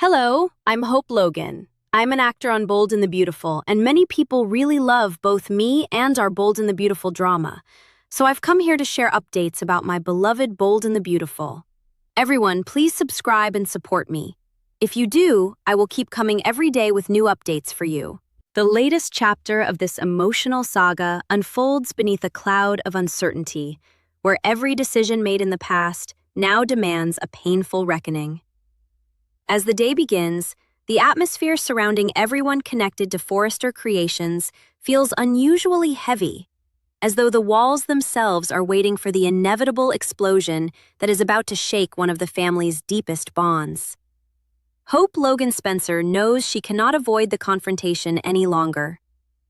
Hello, I'm Hope Logan. I'm an actor on Bold and the Beautiful, and many people really love both me and our Bold and the Beautiful drama. So I've come here to share updates about my beloved Bold and the Beautiful. Everyone, please subscribe and support me. If you do, I will keep coming every day with new updates for you. The latest chapter of this emotional saga unfolds beneath a cloud of uncertainty, where every decision made in the past now demands a painful reckoning. As the day begins, the atmosphere surrounding everyone connected to Forrester Creations feels unusually heavy, as though the walls themselves are waiting for the inevitable explosion that is about to shake one of the family's deepest bonds. Hope Logan Spencer knows she cannot avoid the confrontation any longer.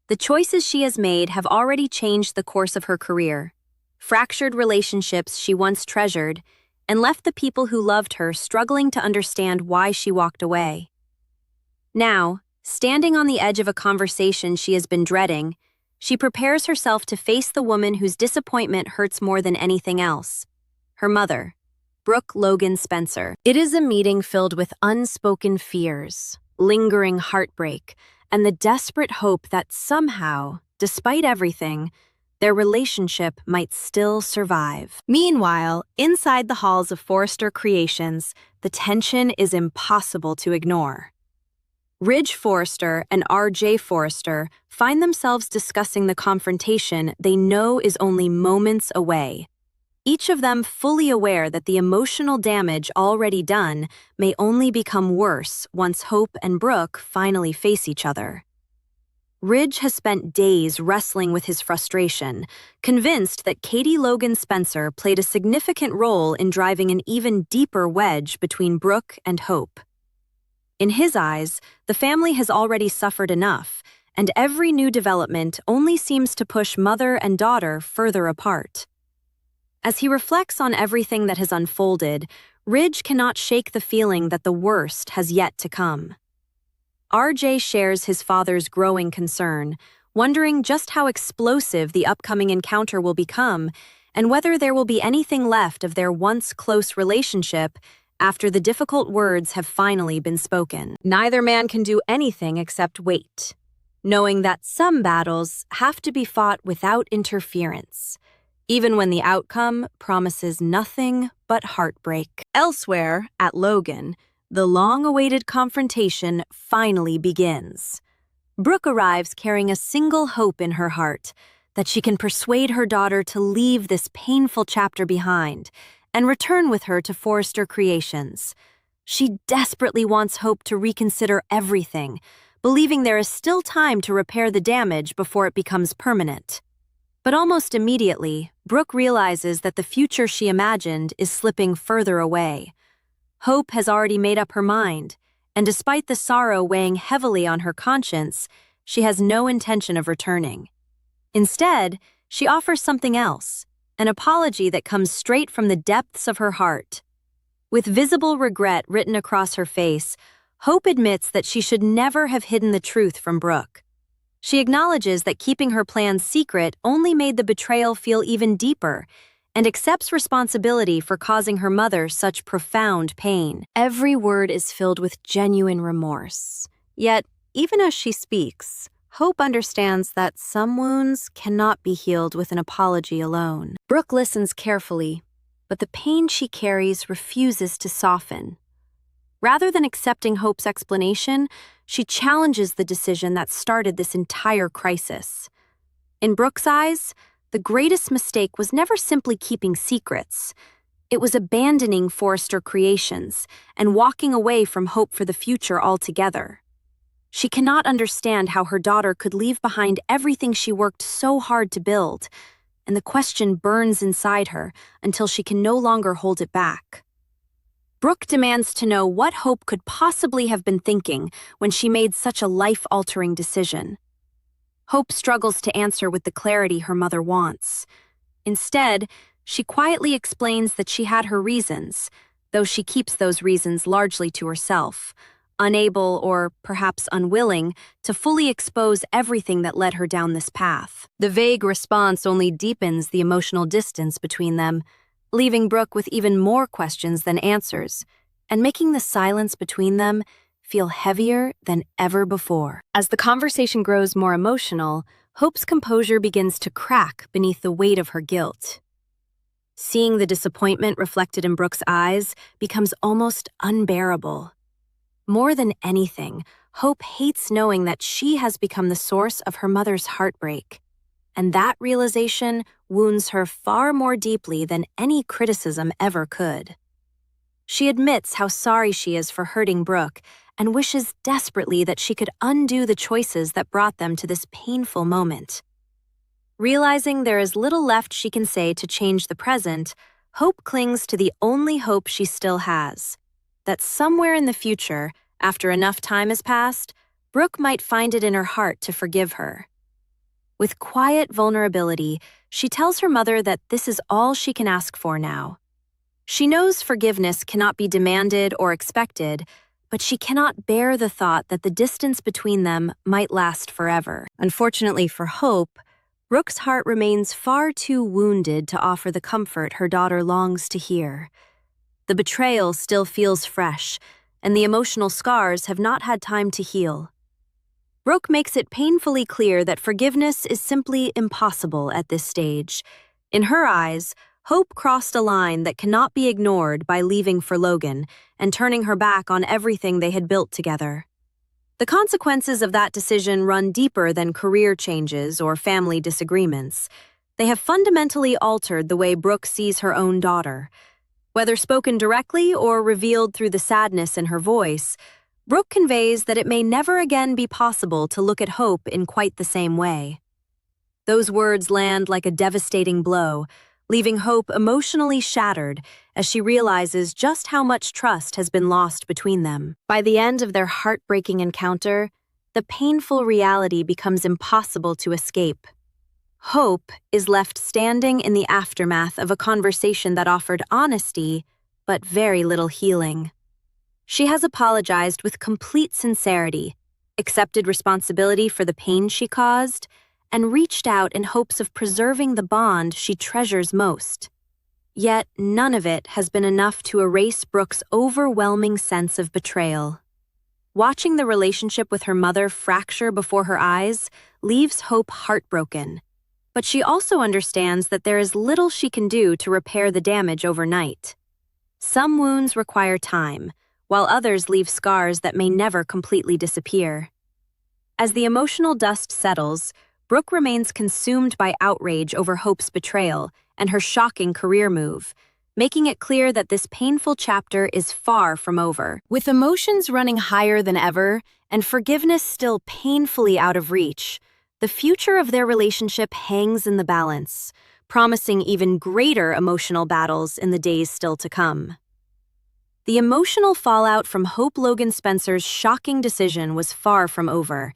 The choices she has made have already changed the course of her career, fractured relationships she once treasured, and left the people who loved her struggling to understand why she walked away. Now, standing on the edge of a conversation she has been dreading, she prepares herself to face the woman whose disappointment hurts more than anything else: her mother, Brooke Logan Spencer. It is a meeting filled with unspoken fears, lingering heartbreak, and the desperate hope that somehow, despite everything, their relationship might still survive. Meanwhile, inside the halls of Forrester Creations, the tension is impossible to ignore. Ridge Forrester and R.J. Forrester find themselves discussing the confrontation they know is only moments away, each of them fully aware that the emotional damage already done may only become worse once Hope and Brooke finally face each other. Ridge has spent days wrestling with his frustration, convinced that Katie Logan Spencer played a significant role in driving an even deeper wedge between Brooke and Hope. In his eyes, the family has already suffered enough, and every new development only seems to push mother and daughter further apart. As he reflects on everything that has unfolded, Ridge cannot shake the feeling that the worst has yet to come. R.J. shares his father's growing concern, wondering just how explosive the upcoming encounter will become and whether there will be anything left of their once close relationship after the difficult words have finally been spoken. Neither man can do anything except wait, knowing that some battles have to be fought without interference, even when the outcome promises nothing but heartbreak. Elsewhere, at Logan, the long-awaited confrontation finally begins. Brooke arrives carrying a single hope in her heart, that she can persuade her daughter to leave this painful chapter behind and return with her to Forrester Creations. She desperately wants Hope to reconsider everything, believing there is still time to repair the damage before it becomes permanent. But almost immediately, Brooke realizes that the future she imagined is slipping further away. Hope has already made up her mind, and despite the sorrow weighing heavily on her conscience, she has no intention of returning. Instead, she offers something else, an apology that comes straight from the depths of her heart. With visible regret written across her face, Hope admits that she should never have hidden the truth from Brooke. She acknowledges that keeping her plans secret only made the betrayal feel even deeper, and accepts responsibility for causing her mother such profound pain. Every word is filled with genuine remorse. Yet, even as she speaks, Hope understands that some wounds cannot be healed with an apology alone. Brooke listens carefully, but the pain she carries refuses to soften. Rather than accepting Hope's explanation, she challenges the decision that started this entire crisis. In Brooke's eyes, the greatest mistake was never simply keeping secrets. It was abandoning Forrester Creations and walking away from hope for the future altogether. She cannot understand how her daughter could leave behind everything she worked so hard to build, and the question burns inside her until she can no longer hold it back. Brooke demands to know what Hope could possibly have been thinking when she made such a life-altering decision. Hope struggles to answer with the clarity her mother wants. Instead, she quietly explains that she had her reasons, though she keeps those reasons largely to herself, unable or perhaps unwilling to fully expose everything that led her down this path. The vague response only deepens the emotional distance between them, leaving Brooke with even more questions than answers, and making the silence between them feel heavier than ever before. As the conversation grows more emotional, Hope's composure begins to crack beneath the weight of her guilt. Seeing the disappointment reflected in Brooke's eyes becomes almost unbearable. More than anything, Hope hates knowing that she has become the source of her mother's heartbreak, and that realization wounds her far more deeply than any criticism ever could. She admits how sorry she is for hurting Brooke and wishes desperately that she could undo the choices that brought them to this painful moment. Realizing there is little left she can say to change the present, Hope clings to the only hope she still has, that somewhere in the future, after enough time has passed, Brooke might find it in her heart to forgive her. With quiet vulnerability, she tells her mother that this is all she can ask for now. She knows forgiveness cannot be demanded or expected, but she cannot bear the thought that the distance between them might last forever. Unfortunately for Hope, Brooke's heart remains far too wounded to offer the comfort her daughter longs to hear. The betrayal still feels fresh, and the emotional scars have not had time to heal. Brooke makes it painfully clear that forgiveness is simply impossible at this stage. In her eyes, Hope crossed a line that cannot be ignored by leaving for Logan and turning her back on everything they had built together. The consequences of that decision run deeper than career changes or family disagreements. They have fundamentally altered the way Brooke sees her own daughter. Whether spoken directly or revealed through the sadness in her voice, Brooke conveys that it may never again be possible to look at Hope in quite the same way. Those words land like a devastating blow, leaving Hope emotionally shattered as she realizes just how much trust has been lost between them. By the end of their heartbreaking encounter, the painful reality becomes impossible to escape. Hope is left standing in the aftermath of a conversation that offered honesty, but very little healing. She has apologized with complete sincerity, accepted responsibility for the pain she caused, and reached out in hopes of preserving the bond she treasures most. Yet none of it has been enough to erase Brooke's overwhelming sense of betrayal. Watching the relationship with her mother fracture before her eyes leaves Hope heartbroken, but she also understands that there is little she can do to repair the damage overnight. Some wounds require time, while others leave scars that may never completely disappear. As the emotional dust settles, Brooke remains consumed by outrage over Hope's betrayal and her shocking career move, making it clear that this painful chapter is far from over. With emotions running higher than ever and forgiveness still painfully out of reach, the future of their relationship hangs in the balance, promising even greater emotional battles in the days still to come. The emotional fallout from Hope Logan Spencer's shocking decision was far from over,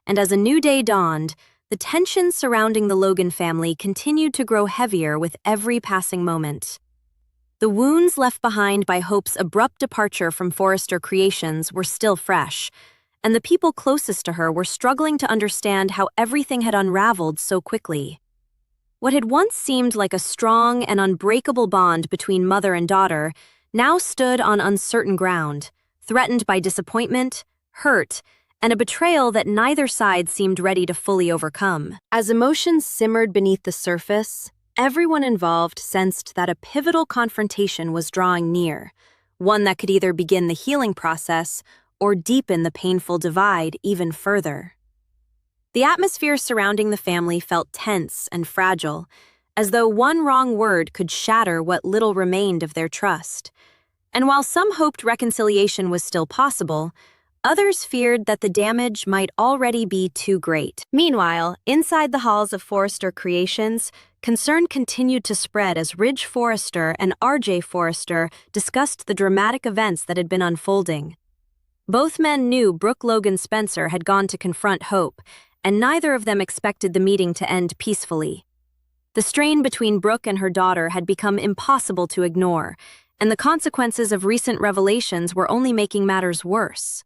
and as a new day dawned, the tensions surrounding the Logan family continued to grow heavier with every passing moment. The wounds left behind by Hope's abrupt departure from Forrester Creations were still fresh, and the people closest to her were struggling to understand how everything had unraveled so quickly. What had once seemed like a strong and unbreakable bond between mother and daughter now stood on uncertain ground, threatened by disappointment, hurt, and a betrayal that neither side seemed ready to fully overcome. As emotions simmered beneath the surface, everyone involved sensed that a pivotal confrontation was drawing near, one that could either begin the healing process or deepen the painful divide even further. The atmosphere surrounding the family felt tense and fragile, as though one wrong word could shatter what little remained of their trust. And while some hoped reconciliation was still possible, others feared that the damage might already be too great. Meanwhile, inside the halls of Forrester Creations, concern continued to spread as Ridge Forrester and RJ Forrester discussed the dramatic events that had been unfolding. Both men knew Brooke Logan Spencer had gone to confront Hope, and neither of them expected the meeting to end peacefully. The strain between Brooke and her daughter had become impossible to ignore, and the consequences of recent revelations were only making matters worse.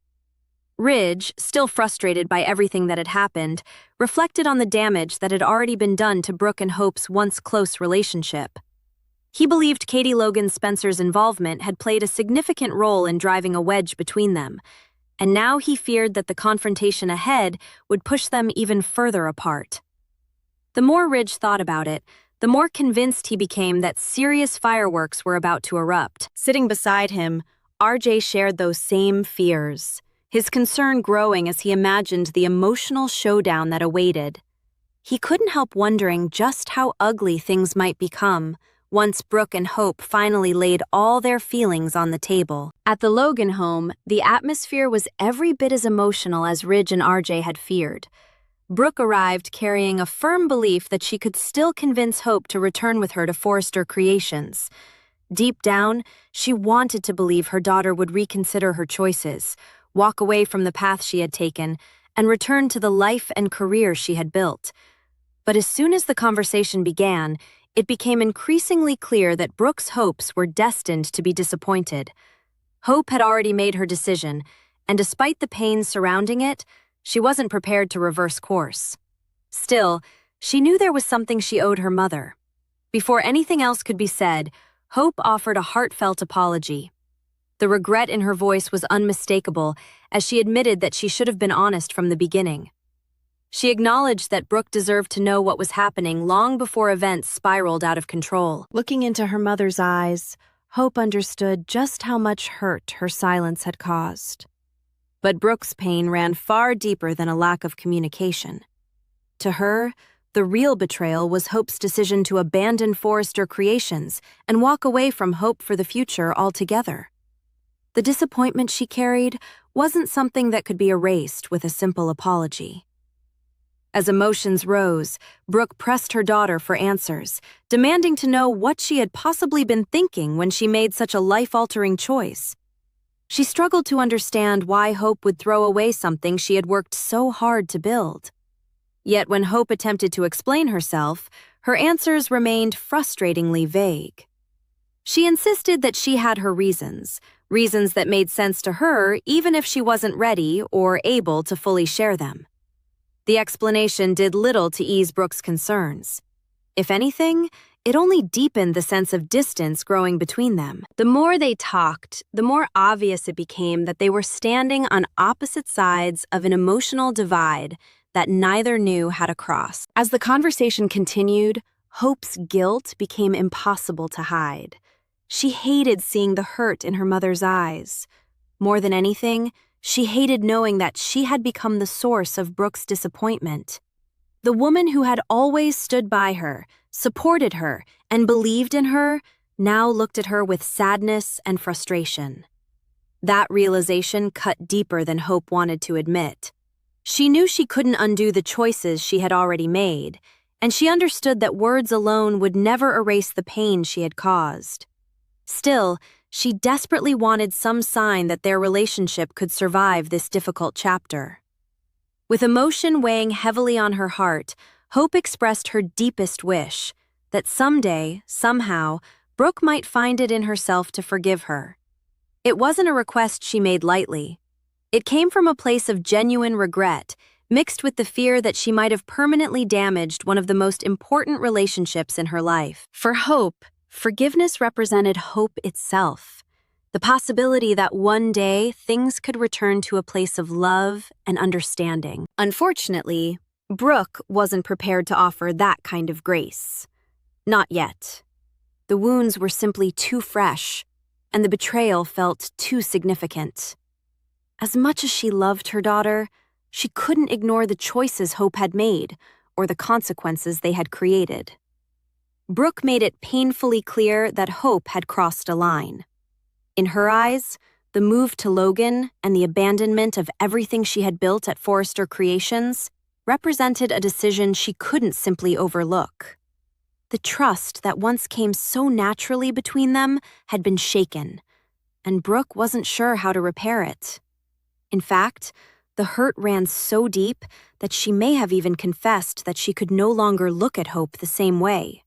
Ridge, still frustrated by everything that had happened, reflected on the damage that had already been done to Brooke and Hope's once close relationship. He believed Katie Logan Spencer's involvement had played a significant role in driving a wedge between them, and now he feared that the confrontation ahead would push them even further apart. The more Ridge thought about it, the more convinced he became that serious fireworks were about to erupt. Sitting beside him, RJ shared those same fears, his concern growing as he imagined the emotional showdown that awaited. He couldn't help wondering just how ugly things might become once Brooke and Hope finally laid all their feelings on the table. At the Logan home, the atmosphere was every bit as emotional as Ridge and RJ had feared. Brooke arrived carrying a firm belief that she could still convince Hope to return with her to Forrester Creations. Deep down, she wanted to believe her daughter would reconsider her choices, walk away from the path she had taken, and return to the life and career she had built. But as soon as the conversation began, it became increasingly clear that Brooke's hopes were destined to be disappointed. Hope had already made her decision, and despite the pain surrounding it, she wasn't prepared to reverse course. Still, she knew there was something she owed her mother. Before anything else could be said, Hope offered a heartfelt apology. The regret in her voice was unmistakable as she admitted that she should have been honest from the beginning. She acknowledged that Brooke deserved to know what was happening long before events spiraled out of control. Looking into her mother's eyes, Hope understood just how much hurt her silence had caused. But Brooke's pain ran far deeper than a lack of communication. To her, the real betrayal was Hope's decision to abandon Forrester Creations and walk away from hope for the future altogether. The disappointment she carried wasn't something that could be erased with a simple apology. As emotions rose, Brooke pressed her daughter for answers, demanding to know what she had possibly been thinking when she made such a life-altering choice. She struggled to understand why Hope would throw away something she had worked so hard to build. Yet when Hope attempted to explain herself, her answers remained frustratingly vague. She insisted that she had her reasons that made sense to her even if she wasn't ready or able to fully share them. The explanation did little to ease Brooke's concerns. If anything, it only deepened the sense of distance growing between them. The more they talked, the more obvious it became that they were standing on opposite sides of an emotional divide that neither knew how to cross. As the conversation continued, Hope's guilt became impossible to hide. She hated seeing the hurt in her mother's eyes. More than anything, she hated knowing that she had become the source of Brooke's disappointment. The woman who had always stood by her, supported her, and believed in her, now looked at her with sadness and frustration. That realization cut deeper than Hope wanted to admit. She knew she couldn't undo the choices she had already made, and she understood that words alone would never erase the pain she had caused. Still, she desperately wanted some sign that their relationship could survive this difficult chapter. With emotion weighing heavily on her heart, Hope expressed her deepest wish, that someday, somehow, Brooke might find it in herself to forgive her. It wasn't a request she made lightly. It came from a place of genuine regret, mixed with the fear that she might have permanently damaged one of the most important relationships in her life. For Hope, forgiveness represented hope itself, the possibility that one day things could return to a place of love and understanding. Unfortunately, Brooke wasn't prepared to offer that kind of grace. Not yet. The wounds were simply too fresh, and the betrayal felt too significant. As much as she loved her daughter, she couldn't ignore the choices Hope had made or the consequences they had created. Brooke made it painfully clear that Hope had crossed a line. In her eyes, the move to Logan and the abandonment of everything she had built at Forrester Creations represented a decision she couldn't simply overlook. The trust that once came so naturally between them had been shaken, and Brooke wasn't sure how to repair it. In fact, the hurt ran so deep that she may have even confessed that she could no longer look at Hope the same way.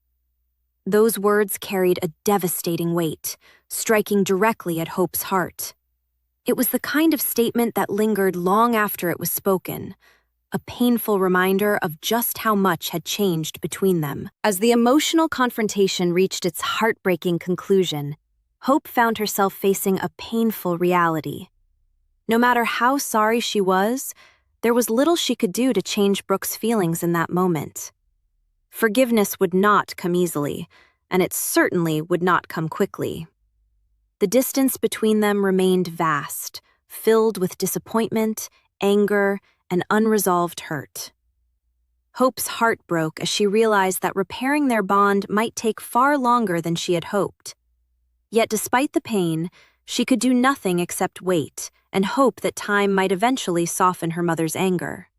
Those words carried a devastating weight, striking directly at Hope's heart. It was the kind of statement that lingered long after it was spoken, a painful reminder of just how much had changed between them. As the emotional confrontation reached its heartbreaking conclusion, Hope found herself facing a painful reality. No matter how sorry she was, there was little she could do to change Brooke's feelings in that moment. Forgiveness would not come easily, and it certainly would not come quickly. The distance between them remained vast, filled with disappointment, anger, and unresolved hurt. Hope's heart broke as she realized that repairing their bond might take far longer than she had hoped. Yet despite the pain, she could do nothing except wait and hope that time might eventually soften her mother's anger.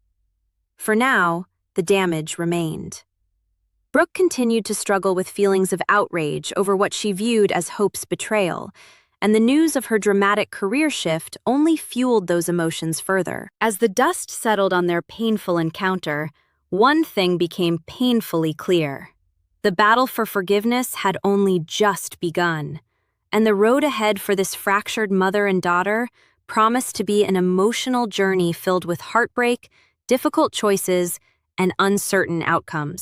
For now, the damage remained. Brooke continued to struggle with feelings of outrage over what she viewed as Hope's betrayal, and the news of her dramatic career shift only fueled those emotions further. As the dust settled on their painful encounter, one thing became painfully clear. The battle for forgiveness had only just begun, and the road ahead for this fractured mother and daughter promised to be an emotional journey filled with heartbreak, difficult choices, and uncertain outcomes.